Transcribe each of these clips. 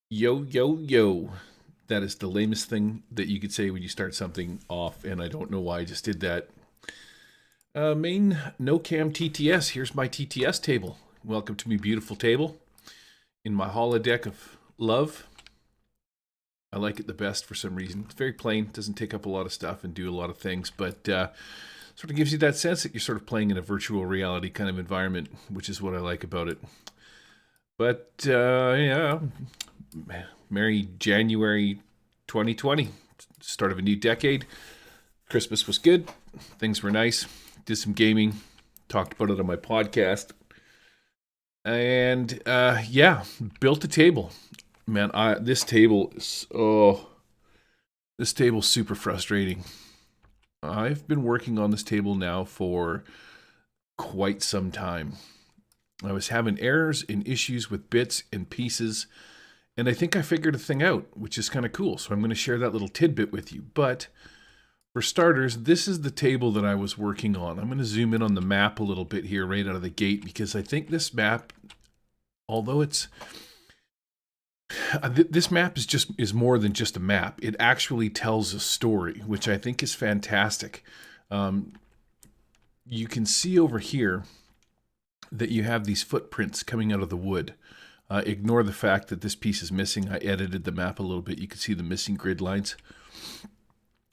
Yo, yo, yo. That is the lamest thing that you could say when you start something off, and I don't know why I just did that. Main no cam TTS. Here's my TTS table. Welcome to me, beautiful table. In my holodeck of love. I like it the best for some reason. It's very plain, doesn't take up a lot of stuff and do a lot of things, but sort of gives you that sense that you're sort of playing in a virtual reality kind of environment, which is what I like about it. But yeah, Merry January 2020, start of a new decade. Christmas was good. Things were nice. Did some gaming. Talked about it on my podcast. And yeah, built a table. Man, this table is this table's super frustrating. I've been working on this table now for quite some time. I was having errors and issues with bits and pieces, and I think I figured a thing out, which is kind of cool. So I'm going to share that little tidbit with you. But for starters, this is the table that I was working on. I'm going to zoom in on the map a little bit here right out of the gate because I think this map, although it's this map is more than just a map. It actually tells a story, which I think is fantastic. Um, you can see over here that you have these footprints coming out of the wood. Ignore the fact that this piece is missing. I edited the map a little bit. You can see the missing grid lines.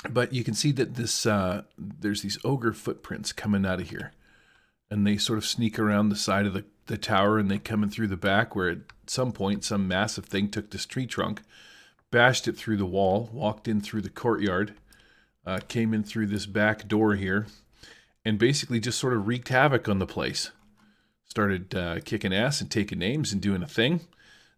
But you can see that this there's these ogre footprints coming out of here. And they sort of sneak around the side of the tower and they come in through the back where at some point some massive thing took this tree trunk, bashed it through the wall, walked in through the courtyard, came in through this back door here, and basically just sort of wreaked havoc on the place. Started kicking ass and taking names and doing a thing.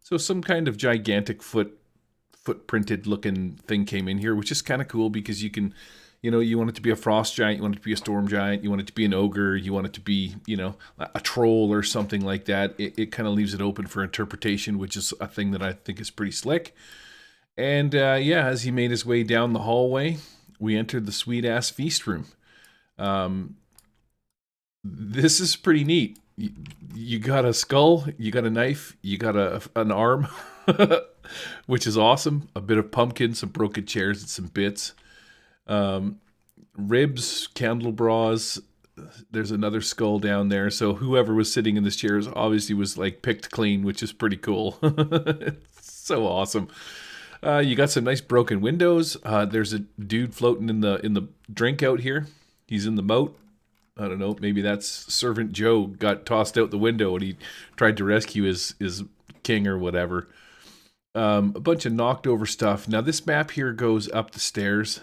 So some kind of gigantic footprinted looking thing came in here, which is kind of cool because you can, you want it to be a frost giant, you want it to be a storm giant, you want it to be an ogre, you want it to be, a troll or something like that. It kind of leaves it open for interpretation, which is a thing that I think is pretty slick. And yeah, as he made his way down the hallway, we entered the sweet ass feast room. Um, this is pretty neat. You got a skull, you got a knife, you got an arm, which is awesome. A bit of pumpkin, some broken chairs, and some bits. Um, Ribs, candlebras. There's another skull down there. So whoever was sitting in this chair obviously was like picked clean, which is pretty cool. It's so awesome. You got some nice broken windows. There's a dude floating in the drink out here. He's in the moat. I don't know. Maybe that's Servant Joe got tossed out the window and he tried to rescue his king or whatever. A bunch of knocked over stuff. Now this map here goes up the stairs.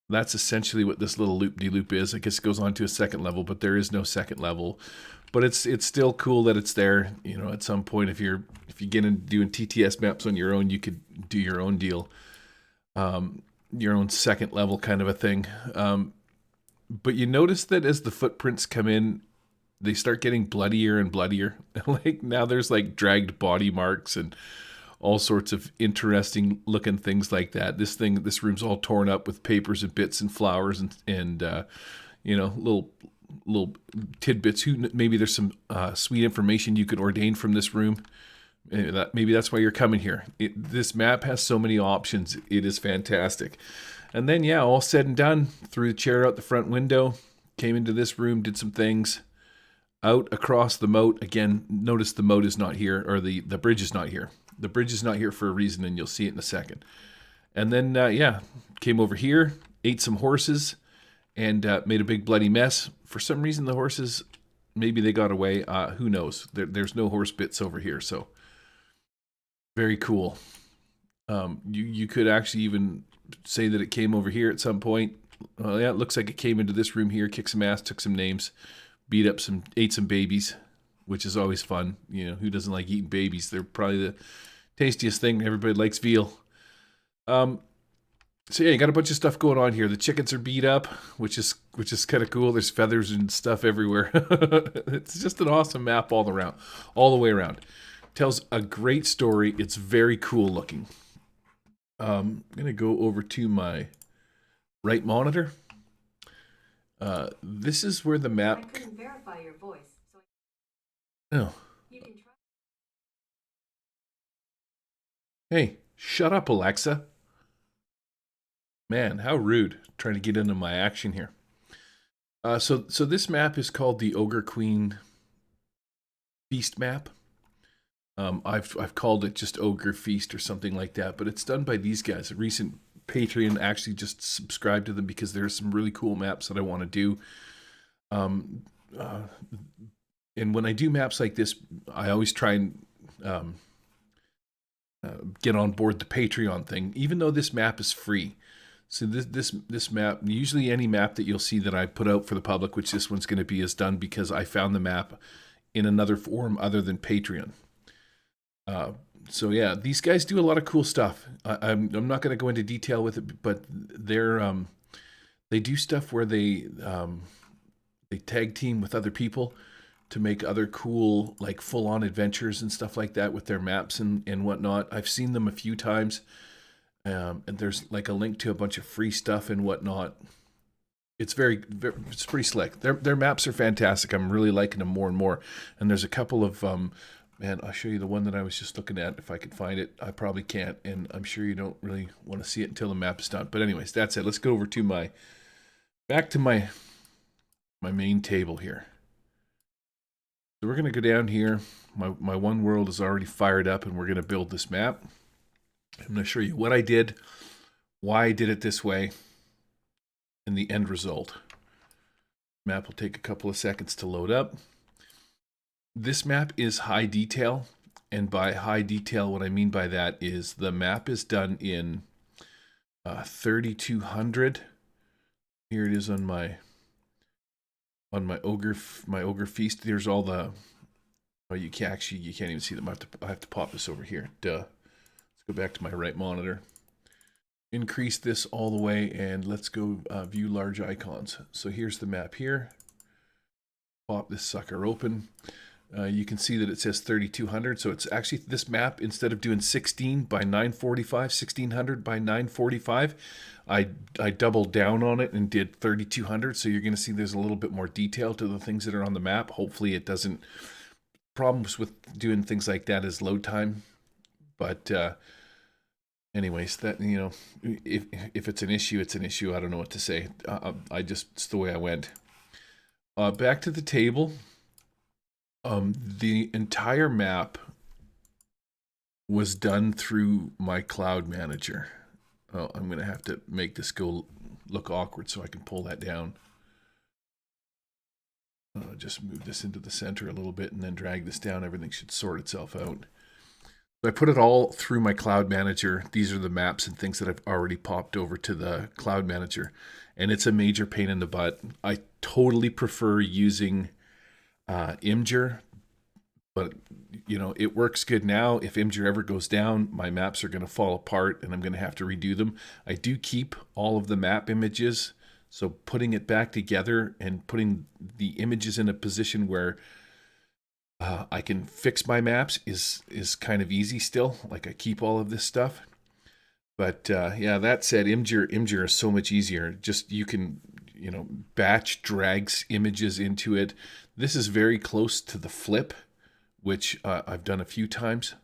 That's essentially what this little loop-de-loop is. I guess it goes on to a second level, but there is no second level. But it's still cool that it's there. At some point, if you get into doing TTS maps on your own, you could do your own deal, your own second level kind of a thing. But you notice that as the footprints come in, they start getting bloodier and bloodier. Like now there's like dragged body marks and all sorts of interesting looking things like that. This room's all torn up with papers and bits and flowers and little tidbits. Maybe there's some sweet information you could ordain from this room. Maybe that's why you're coming here. This map has so many options. It is fantastic. And then, yeah, all said and done, threw the chair out the front window, came into this room, did some things, out across the moat. Again, notice the moat is not here, or the bridge is not here. The bridge is not here for a reason, and you'll see it in a second. And then, yeah, came over here, ate some horses, and made a big bloody mess. For some reason, the horses, maybe they got away. Who knows? There's no horse bits over here, so very cool. You could actually even say that it came over here at some point. Well, yeah, it looks like it came into this room here, kicked some ass, took some names, ate some babies, which is always fun. Who doesn't like eating babies? They're probably the tastiest thing. Everybody likes veal. So yeah, you got a bunch of stuff going on here. The chickens are beat up, which is kind of cool. There's feathers and stuff everywhere. It's just an awesome map all the way around. Tells a great story. It's very cool looking. I'm gonna go over to my right monitor. This is where the map. I couldn't verify your voice, so. Oh. You can try. Hey, shut up, Alexa. Man, how rude. Trying to get into my action here. So this map is called the Ogre Queen Feast map. I've called it just Ogre Feast or something like that, but it's done by these guys. A recent Patreon actually just subscribed to them because there's some really cool maps that I want to do. Um, uh, and when I do maps like this, I always try and get on board the Patreon thing, even though this map is free. So this map, usually any map that you'll see that I put out for the public, which this one's going to be, is done because I found the map in another forum other than Patreon. So yeah, these guys do a lot of cool stuff. I'm not going to go into detail with it, but they do stuff where they tag team with other people to make other cool, like full-on adventures and stuff like that with their maps and whatnot. I've seen them a few times, and there's like a link to a bunch of free stuff and whatnot. It's it's pretty slick. Their maps are fantastic. I'm really liking them more and more. And there's a couple of man, I'll show you the one that I was just looking at if I could find it. I probably can't, and I'm sure you don't really want to see it until the map is done. But anyways, that's it. Let's go over to back to my main table here. So we're going to go down here. My one world is already fired up, and we're going to build this map. I'm going to show you what I did, why I did it this way, and the end result. Map will take a couple of seconds to load up. This map is high detail, and by high detail, what I mean by that is the map is done in 3200. Here it is on my ogre feast. There's all the you can't even see them. I have to pop this over here. Duh. Let's go back to my right monitor. Increase this all the way, and let's go view large icons. So here's the map here. Pop this sucker open. You can see that it says 3200. So it's actually this map, instead of doing 16 by 945, 1600 by 945, I doubled down on it and did 3200. So you're going to see there's a little bit more detail to the things that are on the map. Hopefully it doesn't. Problems with doing things like that is load time. But anyways, that, you know, if it's an issue, it's an issue. I don't know what to say. It's the way I went. Back to the table. The entire map was done through my cloud manager. Oh, I'm going to have to make this look awkward so I can pull that down. Just move this into the center a little bit and then drag this down. Everything should sort itself out. So I put it all through my cloud manager. These are the maps and things that I've already popped over to the cloud manager. And it's a major pain in the butt. I totally prefer using Imgur, but you know, it works good now. If Imgur ever goes down, my maps are going to fall apart and I'm going to have to redo them. I do keep all of the map images, so putting it back together and putting the images in a position where I can fix my maps is kind of easy still. Like, I keep all of this stuff. But yeah, that said, Imgur is so much easier. Just, you can, you know, batch drags images into it. This is very close to the flip, which I've done a few times.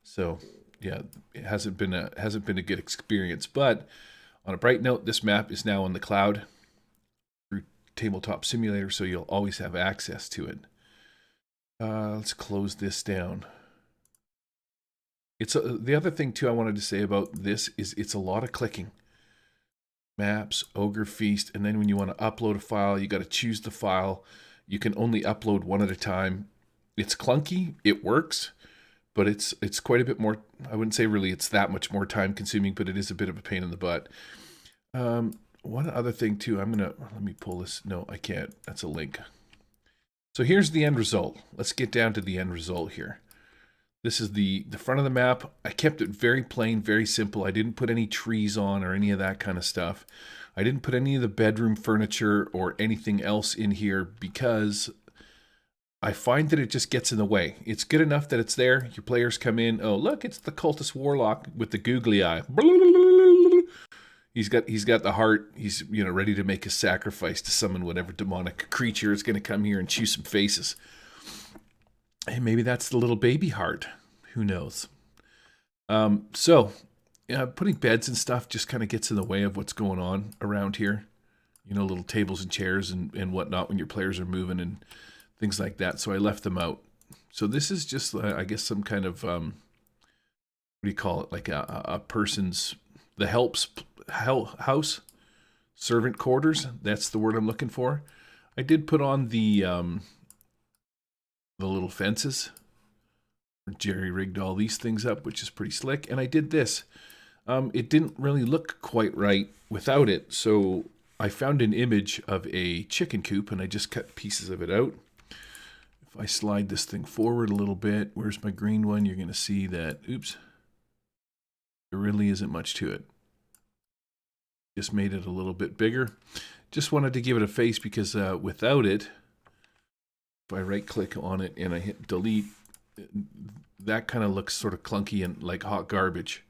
So yeah, it hasn't been a good experience. But on a bright note, this map is now on the cloud through Tabletop Simulator, so you'll always have access to it. Let's close this down. It's the other thing too I wanted to say about this is it's a lot of clicking. Maps, Ogre Feast, and then when you want to upload a file, you got to choose the file. You can only upload one at a time. It's clunky. It works, but it's quite a bit more. I wouldn't say really it's that much more time consuming, but it is a bit of a pain in the butt. One other thing too, let me pull this. No, I can't. That's a link. So here's the end result. Let's get down to the end result here. This is the front of the map. I kept it very plain, very simple. I didn't put any trees on or any of that kind of stuff. I didn't put any of the bedroom furniture or anything else in here because I find that it just gets in the way. It's good enough that it's there. Your players come in. Oh, look, it's the cultist warlock with the googly eye. He's got the heart. He's, you know, ready to make a sacrifice to summon whatever demonic creature is going to come here and chew some faces. Hey, maybe that's the little baby heart. Who knows? So putting beds and stuff just kind of gets in the way of what's going on around here. You know, little tables and chairs and whatnot when your players are moving and things like that. So I left them out. So this is just, I guess, some kind of, what do you call it? Like a person's, the house, servant quarters. That's the word I'm looking for. I did put on the little fences. Jerry rigged all these things up, which is pretty slick. And I did this. It didn't really look quite right without it. So I found an image of a chicken coop and I just cut pieces of it out. If I slide this thing forward a little bit, where's my green one? You're going to see that, oops, there really isn't much to it. Just made it a little bit bigger. Just wanted to give it a face because without it, if I right click on it and I hit delete, that kind of looks sort of clunky and like hot garbage.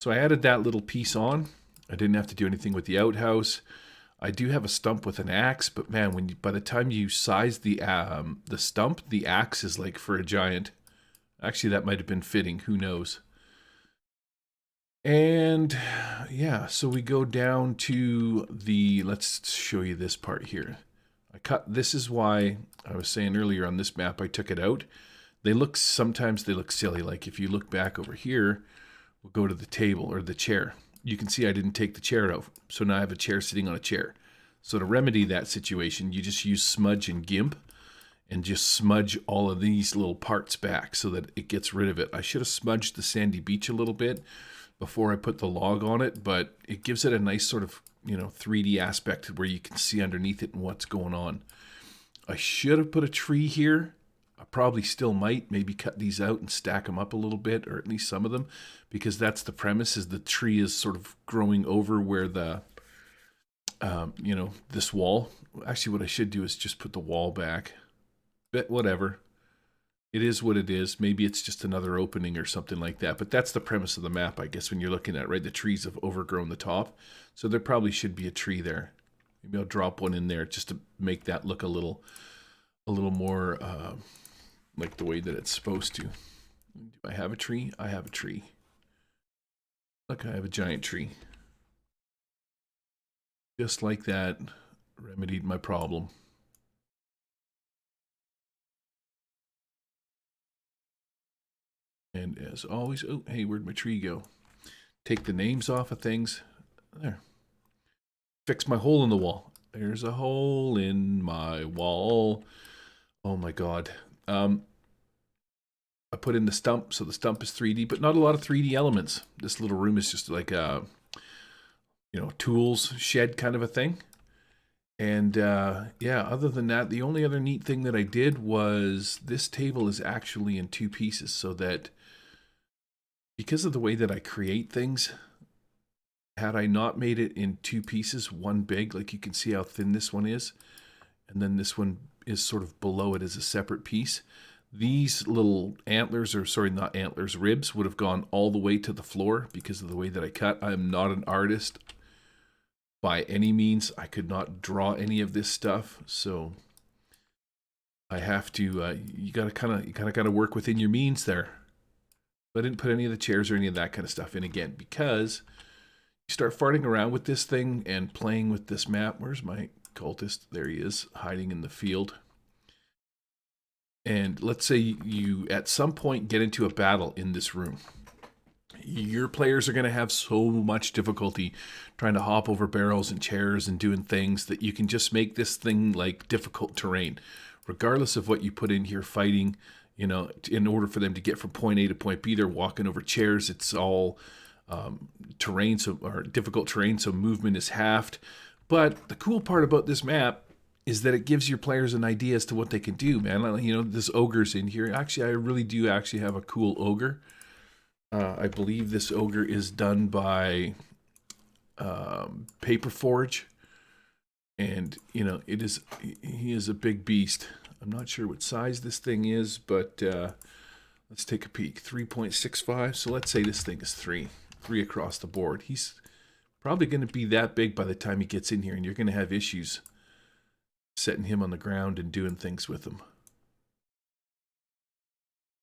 So I added that little piece on. I didn't have to do anything with the outhouse. I do have a stump with an axe, but man, by the time you size the stump, the axe is like for a giant. Actually, that might have been fitting. Who knows? And yeah, so we go down to the, let's show you this part here. This is why I was saying earlier on this map, I took it out. Sometimes they look silly. Like if you look back over here, we'll go to the table or the chair. You can see I didn't take the chair out. So now I have a chair sitting on a chair. So to remedy that situation, you just use smudge and GIMP and just smudge all of these little parts back so that it gets rid of it. I should have smudged the sandy beach a little bit before I put the log on it, but it gives it a nice sort of, 3D aspect where you can see underneath it and what's going on. I should have put a tree here. I probably still might maybe cut these out and stack them up a little bit, or at least some of them, because that's the premise, is the tree is sort of growing over where the, this wall. Actually, what I should do is just put the wall back. But whatever. It is what it is. Maybe it's just another opening or something like that. But that's the premise of the map, I guess, when you're looking at it, right? The trees have overgrown the top. So there probably should be a tree there. Maybe I'll drop one in there just to make that look a little more like the way that it's supposed to. Do I have a tree? I have a tree. Look, I have a giant tree. Just like that, remedied my problem. And as always, oh, hey, where'd my tree go? Take the names off of things. There. Fix my hole in the wall. There's a hole in my wall. Oh my God. I put in the stump, so the stump is 3D, but not a lot of 3D elements. This little room is just like a, tools shed kind of a thing. And yeah, other than that, the only other neat thing that I did was this table is actually in 2 pieces, so that because of the way that I create things, had I not made it in 2 pieces, one big, like you can see how thin this one is, and then this one is sort of below it as a separate piece, these little antlers, or sorry, not antlers, ribs, would have gone all the way to the floor because of the way that I cut. I am not an artist by any means. I could not draw any of this stuff, so I have to, you gotta work within your means there. But I didn't put any of the chairs or any of that kind of stuff in again, because you start farting around with this thing and playing with this map. Where's my cultist? There he is, hiding in the field. And let's say you at some point get into a battle in this room. Your players are going to have so much difficulty trying to hop over barrels and chairs and doing things that you can just make this thing like difficult terrain. Regardless of what you put in here fighting, in order for them to get from point A to point B, they're walking over chairs. It's all terrain, or difficult terrain, so movement is halved. But the cool part about this map is that it gives your players an idea as to what they can do, man. This ogre's in here. Actually, I really do actually have a cool ogre. I believe this ogre is done by Paper Forge, and he is a big beast. I'm not sure what size this thing is, but let's take a peek. 3.65. So let's say this thing is 3 across the board. He's probably going to be that big by the time he gets in here, and you're going to have issues setting him on the ground and doing things with him.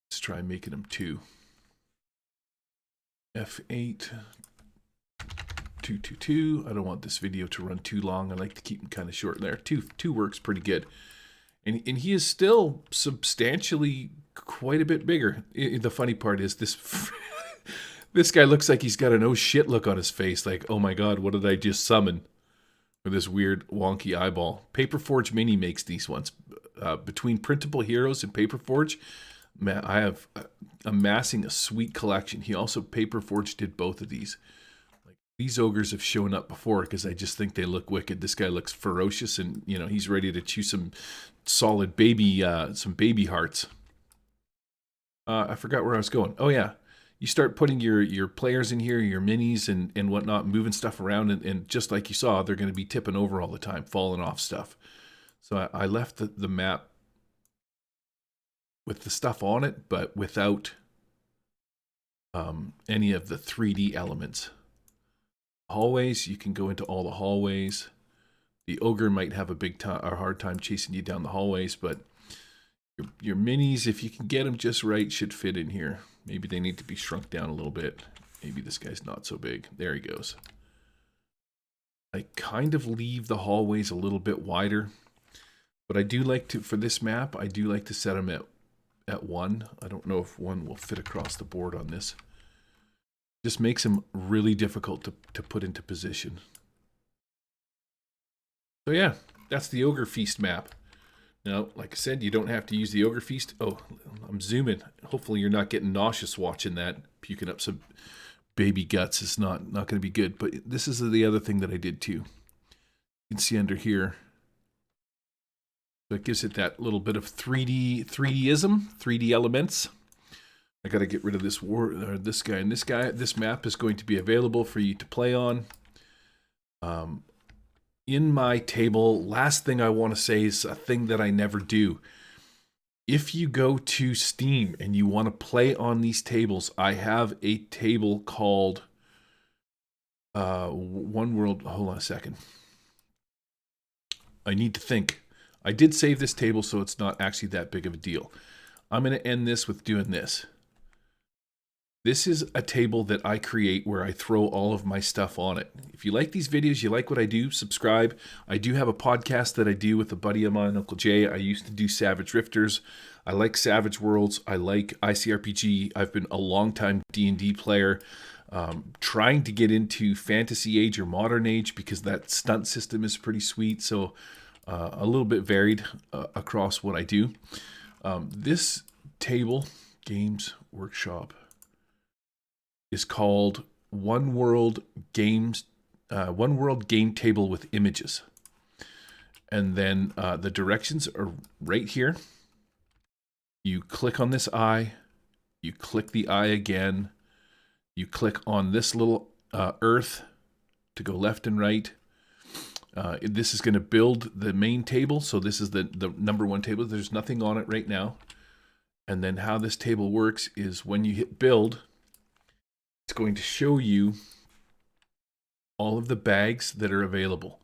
Let's try making him 2. F8, 222. I don't want this video to run too long. I like to keep them kind of short there. Two works pretty good. And he is still substantially quite a bit bigger. The funny part is this this guy looks like he's got an oh shit look on his face. Like, oh my god, what did I just summon? With this weird wonky eyeball. Paperforge Mini makes these ones. Between Printable Heroes and Paperforge, man, I have amassing a sweet collection. He also Paperforge did both of these. Like, these ogres have shown up before because I just think they look wicked. This guy looks ferocious, and you know he's ready to chew some solid baby hearts. I forgot where I was going. Oh yeah, you start putting your players in here, your minis and whatnot, moving stuff around, and just like you saw, they're going to be tipping over all the time, falling off stuff. So I left the map with the stuff on it, but without any of the 3D elements. Hallways, you can go into all the hallways. The ogre might have a hard time chasing you down the hallways, but your minis, if you can get them just right, should fit in here. Maybe they need to be shrunk down a little bit. Maybe this guy's not so big. There he goes. I kind of leave the hallways a little bit wider, but I do like to, for this map, I do like to set them at 1. I don't know if 1 will fit across the board on this. Just makes them really difficult to put into position. So yeah, that's the Ogre Feast map. Now, like I said, you don't have to use the Ogre Feast. Oh, I'm zooming. Hopefully you're not getting nauseous watching that. Puking up some baby guts is not going to be good. But this is the other thing that I did too. You can see under here. So it gives it that little bit of 3D-ism, 3D elements. I got to get rid of this this guy and this guy. This map is going to be available for you to play on. In my table, last thing I want to say is a thing that I never do. If you go to Steam and you want to play on these tables, I have a table called One World. Hold on a second. I need to think. I did save this table, so it's not actually that big of a deal. I'm going to end this with doing this. This is a table that I create where I throw all of my stuff on it. If you like these videos, you like what I do, subscribe. I do have a podcast that I do with a buddy of mine, Uncle Jay. I used to do Savage Rifters. I like Savage Worlds. I like ICRPG. I've been a long-time D&D player, trying to get into Fantasy Age or Modern Age because that stunt system is pretty sweet. So a little bit varied across what I do. This table, Games Workshop, is called One World Game Table with Images. And then the directions are right here. You click on this eye, you click the eye again, you click on this little earth to go left and right. This is going to build the main table. So this is the #1 table. There's nothing on it right now. And then how this table works is when you hit build, it's going to show you all of the bags that are available.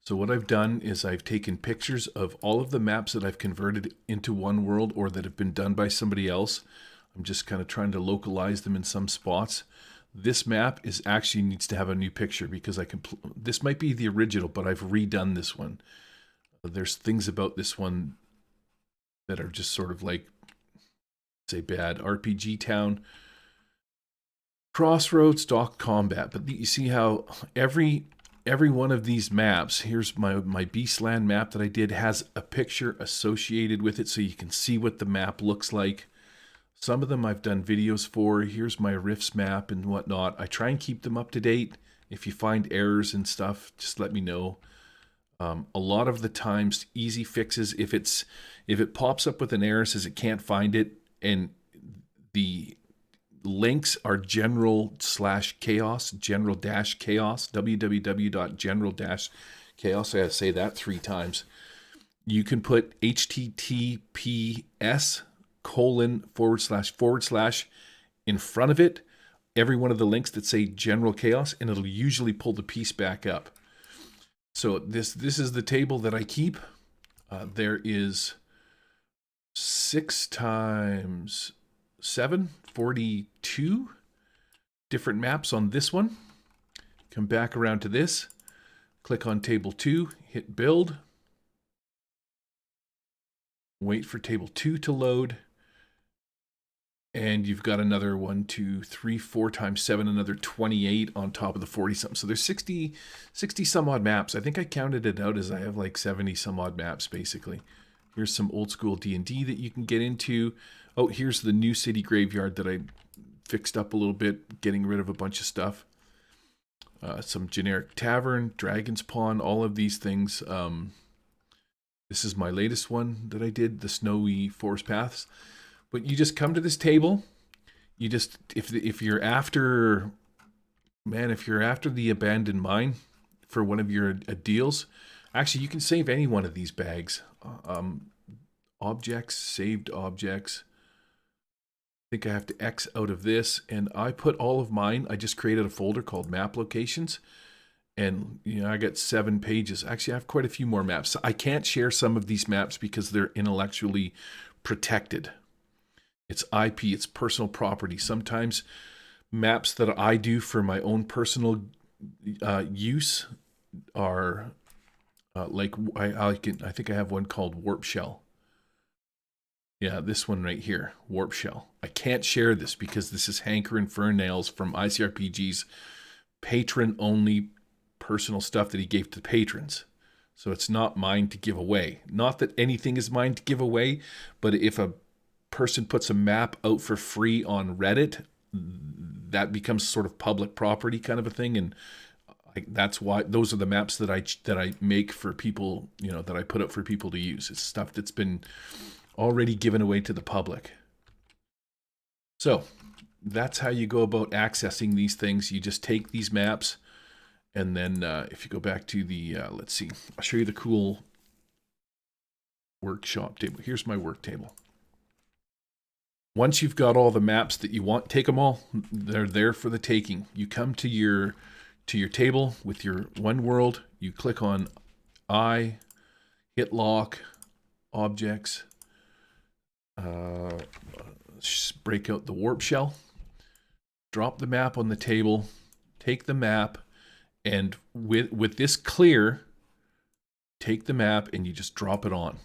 So what I've done is I've taken pictures of all of the maps that I've converted into One World or that have been done by somebody else. I'm just kind of trying to localize them in some spots. This map is actually needs to have a new picture because this might be the original, but I've redone this one. There's things about this one that are just sort of like, say, bad. RPG Town, Crossroads, Dock Combat. But you see how every one of these maps, here's my Beastland map that I did, has a picture associated with it so you can see what the map looks like. Some of them I've done videos for. Here's my Rifts map and whatnot. I try and keep them up to date. If you find errors and stuff, just let me know. A lot of the times, easy fixes, if it pops up with an error, says it can't find it, and the links are general/chaos, general-chaos, www.general-chaos. I gotta say that 3 times. You can put https:// in front of it, every one of the links that say general chaos, and it'll usually pull the piece back up. So this is the table that I keep. There is 6 times 7, 42 different maps on this one. Come back around to this. Click on table 2, hit build. Wait for table 2 to load. And you've got another 1, 2, 3, 4 times 7, another 28 on top of the 40 something. So there's 60 some odd maps. I think I counted it out as I have like 70 some odd maps basically. Here's some old school D&D that you can get into. Oh, here's the new city graveyard that I fixed up a little bit, getting rid of a bunch of stuff. Some generic tavern, dragon's pawn, all of these things. This is my latest one that I did, the snowy forest paths. But you just come to this table. You just, if you're after, man, if you're after the abandoned mine for one of your deals, actually you can save any one of these bags. Objects, saved objects. I think I have to X out of this, and I put all of mine. I just created a folder called map locations, and you know I got 7 pages. Actually, I have quite a few more maps. I can't share some of these maps because they're intellectually protected. It's IP, it's personal property. Sometimes maps that I do for my own personal use are like I think I have one called Warp Shell. Yeah, this one right here, Warp Shell. I can't share this because this is Hanker and Fernnails from ICRPG's patron-only personal stuff that he gave to patrons. So it's not mine to give away. Not that anything is mine to give away, but if a person puts a map out for free on Reddit, that becomes sort of public property kind of a thing, and that's why those are the maps that I make for people, you know, that I put up for people to use. It's stuff that's been already given away to the public. So that's how you go about accessing these things. You just take these maps, and then if you go back to the let's see, I'll show you the cool workshop table. Here's my work table. Once you've got all the maps that you want, take them all. They're there for the taking. You come to your table with your one world. You click on I, hit lock, objects, break out the warp shell, drop the map on the table, take the map, and with this clear, take the map and you just drop it on.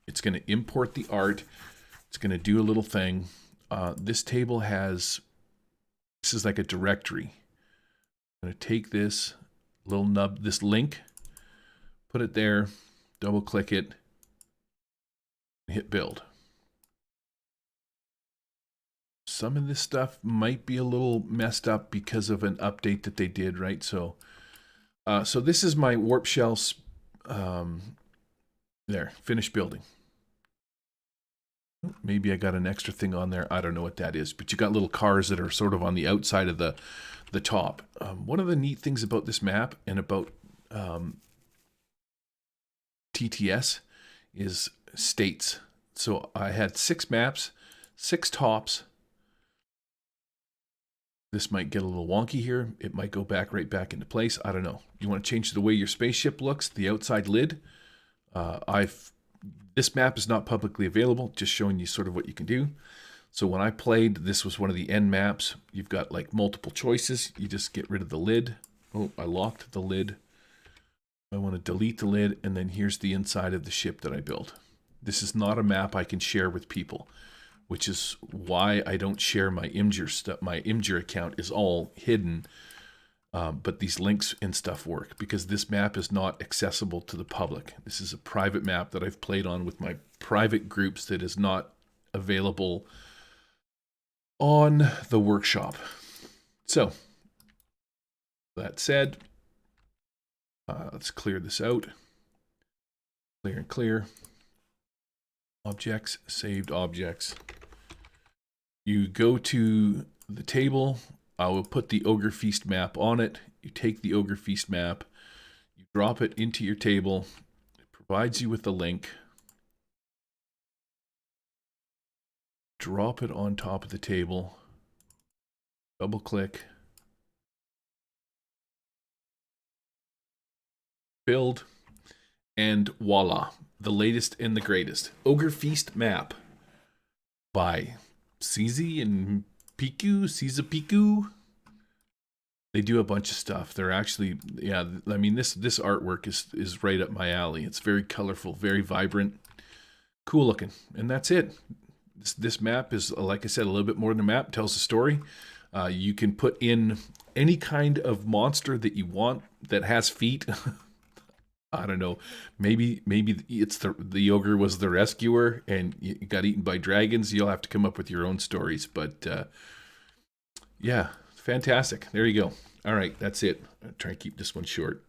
It's going to import the art. It's going to do a little thing. This table has, this is like a directory. I'm going to take this little nub, this link, put it there, double click it, and hit build. Some of this stuff might be a little messed up because of an update that they did, right? So, so this is my warp shells. There, finish building. Maybe I got an extra thing on there. I don't know what that is, but you got little cars that are sort of on the outside of the top. One of the neat things about this map and about TTS is states. So I had 6 maps, 6 tops. This might get a little wonky here. It might go right back into place. I don't know. You want to change the way your spaceship looks, the outside lid. This map is not publicly available, just showing you sort of what you can do. So when I played, this was one of the end maps. You've got like multiple choices. You just get rid of the lid. Oh, I locked the lid. I want to delete the lid, and then here's the inside of the ship that I built. This is not a map I can share with people, which is why I don't share my Imgur stuff. My Imgur account is all hidden, but these links and stuff work because this map is not accessible to the public. This is a private map that I've played on with my private groups that is not available on the workshop. So, that said, let's clear this out. Clear and clear. Objects, saved objects. You go to the table. I will put the Ogre Feast map on it. You take the Ogre Feast map, you drop it into your table. It provides you with the link. Drop it on top of the table. Double click. Build. And voila, the latest and the greatest. Ogre Feast map by CZEPEKU. They do a bunch of stuff. They're actually, yeah, I mean, this artwork is right up my alley. It's very colorful, very vibrant, cool looking. And that's it. This map is, like I said, a little bit more than a map. It tells a story. You can put in any kind of monster that you want that has feet. I don't know. Maybe it's the ogre was the rescuer and you got eaten by dragons. You'll have to come up with your own stories. But yeah, fantastic. There you go. All right, that's it. I'll try and keep this one short.